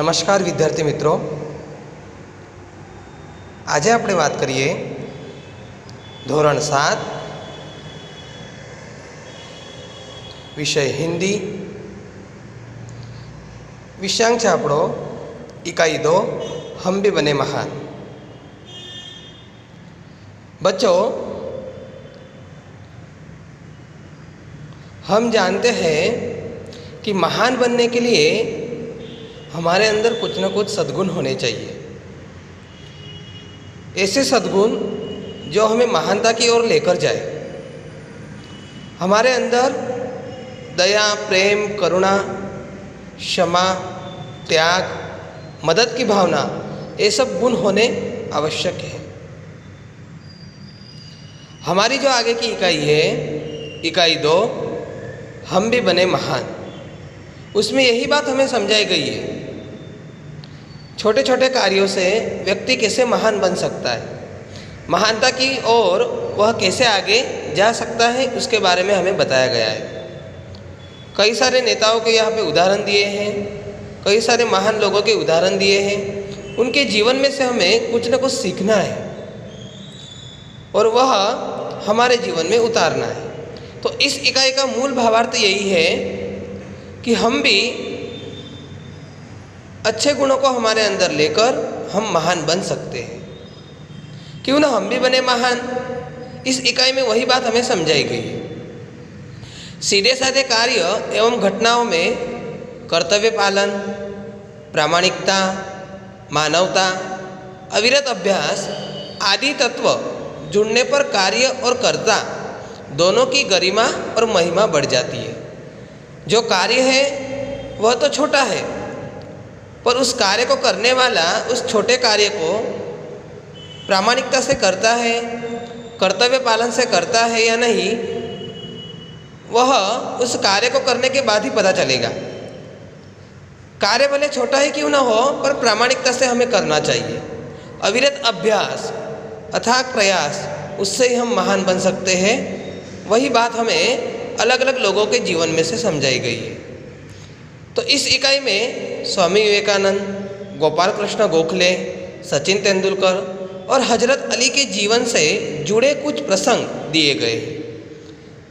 નમસ્કાર વિદ્યાર્થી મિત્રો, આજે આપણે વાત કરીએ ધોરણ 7 વિષય હિન્દી. વિષયાંક છે આપણો इकाई 2 हम भी बने महान. बच्चों, हम जानते हैं कि महान बनने के लिए हमारे अंदर कुछ न कुछ सद्गुण होने चाहिए. ऐसे सद्गुण जो हमें महानता की ओर लेकर जाए. हमारे अंदर दया, प्रेम, करुणा, क्षमा, त्याग, मदद की भावना, ये सब गुण होने आवश्यक है. हमारी जो आगे की इकाई है, इकाई 2 हम भी बने महान, उसमें यही बात हमें समझाई गई है. छोटे छोटे कार्यों से व्यक्ति कैसे महान बन सकता है, महानता की ओर वह कैसे आगे जा सकता है, उसके बारे में हमें बताया गया है. कई सारे नेताओं के यहाँ पे उदाहरण दिए हैं, कई सारे महान लोगों के उदाहरण दिए हैं. उनके जीवन में से हमें कुछ न कुछ सीखना है और वह हमारे जीवन में उतारना है. तो इस इकाई का मूल भावार्थ यही है कि हम भी अच्छे गुणों को हमारे अंदर लेकर हम महान बन सकते हैं. क्यों ना हम भी बने महान. इस इकाई में वही बात हमें समझाई गई है. सीधे साधे कार्य एवं घटनाओं में कर्तव्य पालन, प्रामाणिकता, मानवता, अविरत अभ्यास आदि तत्व जुड़ने पर कार्य और कर्ता दोनों की गरिमा और महिमा बढ़ जाती है. जो कार्य है वह तो छोटा है, पर उस कार्य को करने वाला उस छोटे कार्य को प्रामाणिकता से करता है, कर्तव्य पालन से करता है या नहीं, वह उस कार्य को करने के बाद ही पता चलेगा. कार्य भले छोटा ही क्यों ना हो, पर प्रामाणिकता से हमें करना चाहिए. अविरत अभ्यास, अथाक प्रयास, उससे ही हम महान बन सकते हैं. वही बात हमें अलग अलग लोगों के जीवन में से समझाई गई है. तो इस इकाई में स्वामी विवेकानंद, गोपाल कृष्ण गोखले, सचिन तेंदुलकर और हजरत अली के जीवन से जुड़े कुछ प्रसंग दिए गए हैं,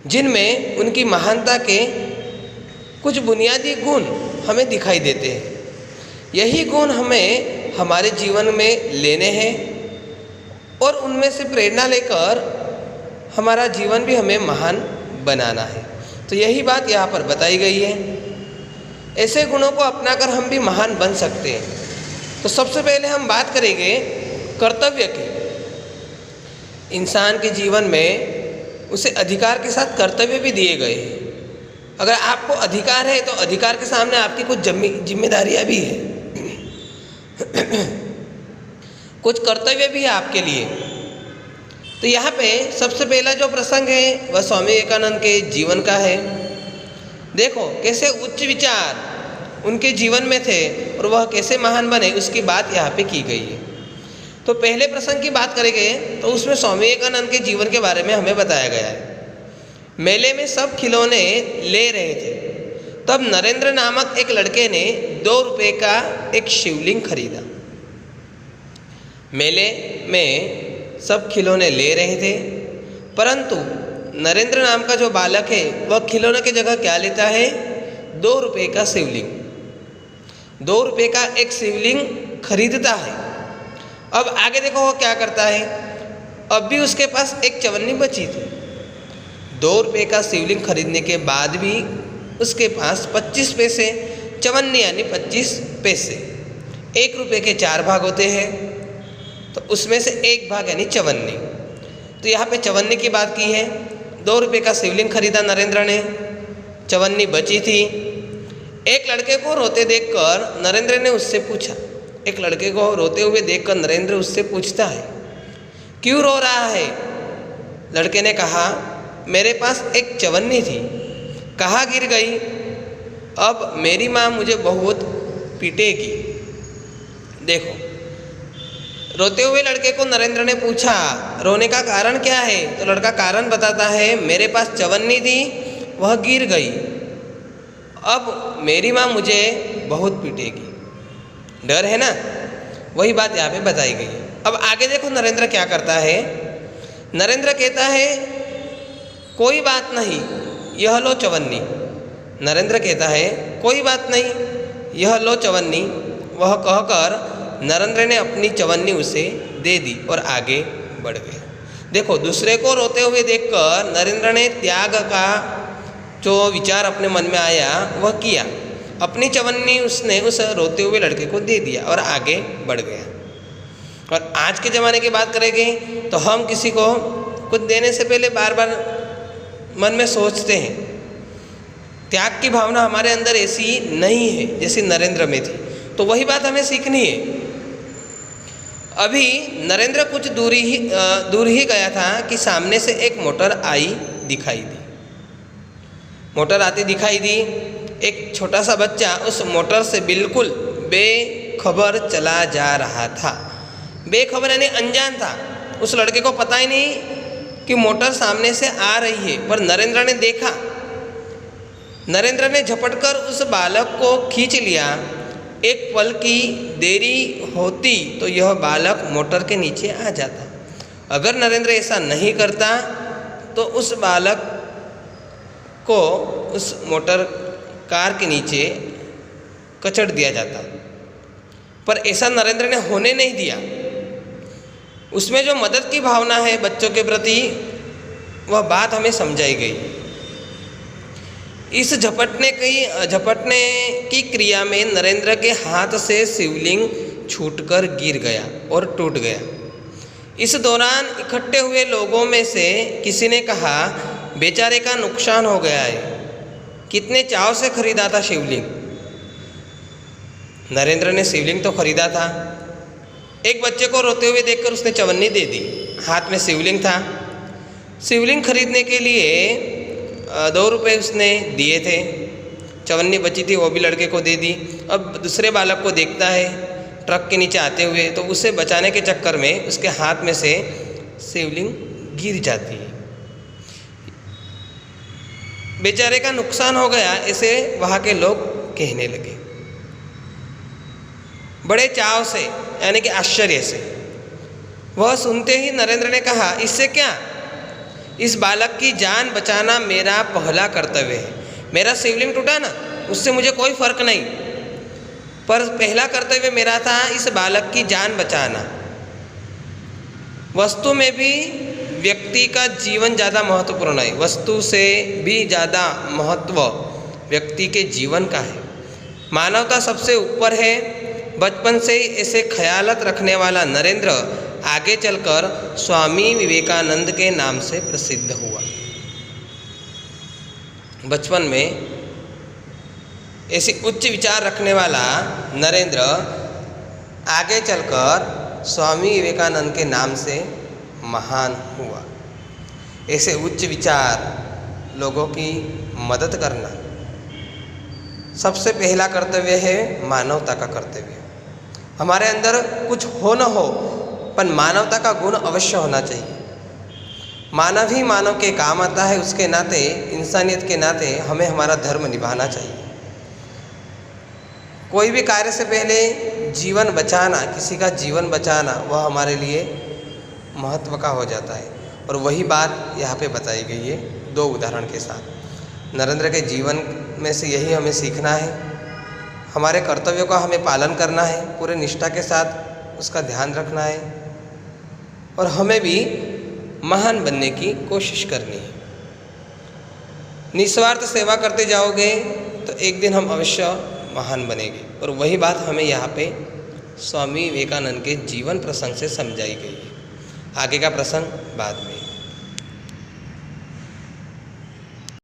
जिनमें उनकी महानता के कुछ बुनियादी गुण हमें दिखाई देते हैं. यही गुण हमें हमारे जीवन में लेने हैं और उनमें से प्रेरणा लेकर हमारा जीवन भी हमें महान बनाना है. तो यही बात यहाँ पर बताई गई है. ऐसे गुणों को अपनाकर हम भी महान बन सकते हैं. तो सबसे पहले हम बात करेंगे कर्तव्य की. इंसान के जीवन में उसे अधिकार के साथ कर्तव्य भी दिए गए हैं. अगर आपको अधिकार है तो अधिकार के सामने आपकी कुछ जिम्मेदारियां भी है, कुछ कर्तव्य भी है आपके लिए. तो यहाँ पे सबसे पहला जो प्रसंग है वह स्वामी विवेकानंद के जीवन का है. देखो कैसे उच्च विचार उनके जीवन में थे और वह कैसे महान बने, उसकी बात यहाँ पे की गई है. तो पहले प्रसंग की बात करेंगे तो उसमें स्वामी विवेकानंद के जीवन के बारे में हमें बताया गया है. मेले में सब खिलौने ले रहे थे, तब नरेंद्र नामक एक लड़के ने 2 रुपये का एक शिवलिंग खरीदा. मेले में सब खिलौने ले रहे थे, परंतु नरेंद्र नाम का जो बालक है वह खिलौने की जगह क्या लेता है, 2 रुपये का शिवलिंग. 2 रुपये का एक शिवलिंग खरीदता है. अब आगे देखो वो क्या करता है. अब भी उसके पास एक चवन्नी बची थी. 2 रुपये का शिवलिंग खरीदने के बाद भी उसके पास 25 पैसे, चवन्नी यानी 25 पैसे. 1 रुपये के 4 भाग होते हैं, तो उसमें से 1 भाग यानी चवन्नी. तो यहाँ पे चवन्नी की बात की है. 2 रुपये का शिवलिंग खरीदा नरेंद्र ने, चवन्नी बची थी. एक लड़के को रोते देखकर नरेंद्र ने उससे पूछा. एक लड़के को रोते हुए देखकर नरेंद्र उससे पूछता है, क्यों रो रहा है. लड़के ने कहा, मेरे पास एक चवन्नी थी, कहाँ गिर गई. अब मेरी माँ मुझे बहुत पीटेगी. देखो, रोते हुए लड़के को नरेंद्र ने पूछा रोने का कारण क्या है, तो लड़का कारण बताता है, मेरे पास चवन्नी थी, वह गिर गई, अब मेरी माँ मुझे बहुत पीटेगी. डर है ना, वही बात यहाँ पे बताई गई है। अब आगे देखो नरेंद्र क्या करता है। नरेंद्र कहता है कोई बात नहीं, यह लो चवन्नी। नरेंद्र कहता है कोई बात नहीं, यह लो चवन्नी। वह कहकर नरेंद्र ने अपनी चवन्नी उसे दे दी और आगे बढ़ गया। देखो, दूसरे को रोते हुए देखकर नरेंद्र ने त्याग का जो विचार अपने मन में आया वह किया। अपनी चवन्नी उसने उस रोते हुए लड़के को दे दिया और आगे बढ़ गया। और आज के ज़माने की बात करेंगे तो हम किसी को कुछ देने से पहले बार बार मन में सोचते हैं। त्याग की भावना हमारे अंदर ऐसी नहीं है जैसी नरेंद्र में थी। तो वही बात हमें सीखनी है। अभी नरेंद्र कुछ दूर ही गया था कि सामने से एक मोटर आई दिखाई दी। मोटर आती दिखाई दी। एक छोटा सा बच्चा उस मोटर से बिल्कुल बेखबर चला जा रहा था। बेखबर यानी अनजान था। उस लड़के को पता ही नहीं कि मोटर सामने से आ रही है, पर नरेंद्र ने देखा। नरेंद्र ने झपटकर उस बालक को खींच लिया। एक पल की देरी होती तो यह बालक मोटर के नीचे आ जाता। अगर नरेंद्र ऐसा नहीं करता तो उस बालक को उस मोटर कार के नीचे कचड़ दिया जाता, पर ऐसा नरेंद्र ने होने नहीं दिया। उसमें जो मदद की भावना है बच्चों के प्रति, वह बात हमें समझाई गई। इस झपटने की क्रिया में नरेंद्र के हाथ से शिवलिंग छूटकर गिर गया और टूट गया। इस दौरान इकट्ठे हुए लोगों में से किसी ने कहा, बेचारे का नुकसान हो गया है, कितने चाव से खरीदा था शिवलिंग। नरेंद्र ने शिवलिंग तो खरीदा था। एक बच्चे को रोते हुए देखकर उसने चवन्नी दे दी। हाथ में शिवलिंग था। शिवलिंग खरीदने के लिए 2 रुपये उसने दिए थे। चवन्नी बची थी, वो भी लड़के को दे दी। अब दूसरे बालक को देखता है ट्रक के नीचे आते हुए, तो उसे बचाने के चक्कर में उसके हाथ में से शिवलिंग गिर जाती है। बेचारे का नुकसान हो गया, ऐसे वहाँ के लोग कहने लगे। बड़े चाव से यानी कि आश्चर्य से वह सुनते ही नरेंद्र ने कहा, इससे क्या, इस बालक की जान बचाना मेरा पहला कर्तव्य है। मेरा शिवलिंग टूटा ना, उससे मुझे कोई फर्क नहीं, पर पहला कर्तव्य मेरा था इस बालक की जान बचाना। वस्तु में भी व्यक्ति का जीवन ज़्यादा महत्वपूर्ण है। वस्तु से भी ज़्यादा महत्व व्यक्ति के जीवन का है। मानवता सबसे ऊपर है। बचपन से ही ऐसे ख्यालत रखने वाला नरेंद्र आगे चलकर स्वामी विवेकानंद के नाम से प्रसिद्ध हुआ। बचपन में ऐसी उच्च विचार रखने वाला नरेंद्र आगे चलकर स्वामी विवेकानंद के नाम से महान हुआ। ऐसे उच्च विचार लोगों की मदद करना सबसे पहला कर्तव्य है, मानवता का कर्तव्य। हमारे अंदर कुछ हो न हो, पर मानवता का गुण अवश्य होना चाहिए। मानव ही मानव के काम आता है। उसके नाते, इंसानियत के नाते हमें हमारा धर्म निभाना चाहिए। कोई भी कार्य से पहले जीवन बचाना, किसी का जीवन बचाना, वह हमारे लिए महत्व का हो जाता है। और वही बात यहाँ पे बताई गई है 2 उदाहरण के साथ। नरेंद्र के जीवन में से यही हमें सीखना है। हमारे कर्तव्यों का हमें पालन करना है, पूरे निष्ठा के साथ उसका ध्यान रखना है, और हमें भी महान बनने की कोशिश करनी है। निस्वार्थ सेवा करते जाओगे तो एक दिन हम अवश्य महान बनेंगे। और वही बात हमें यहाँ पे स्वामी विवेकानंद के जीवन प्रसंग से समझाई गई है। आगे का प्रसंग बाद में।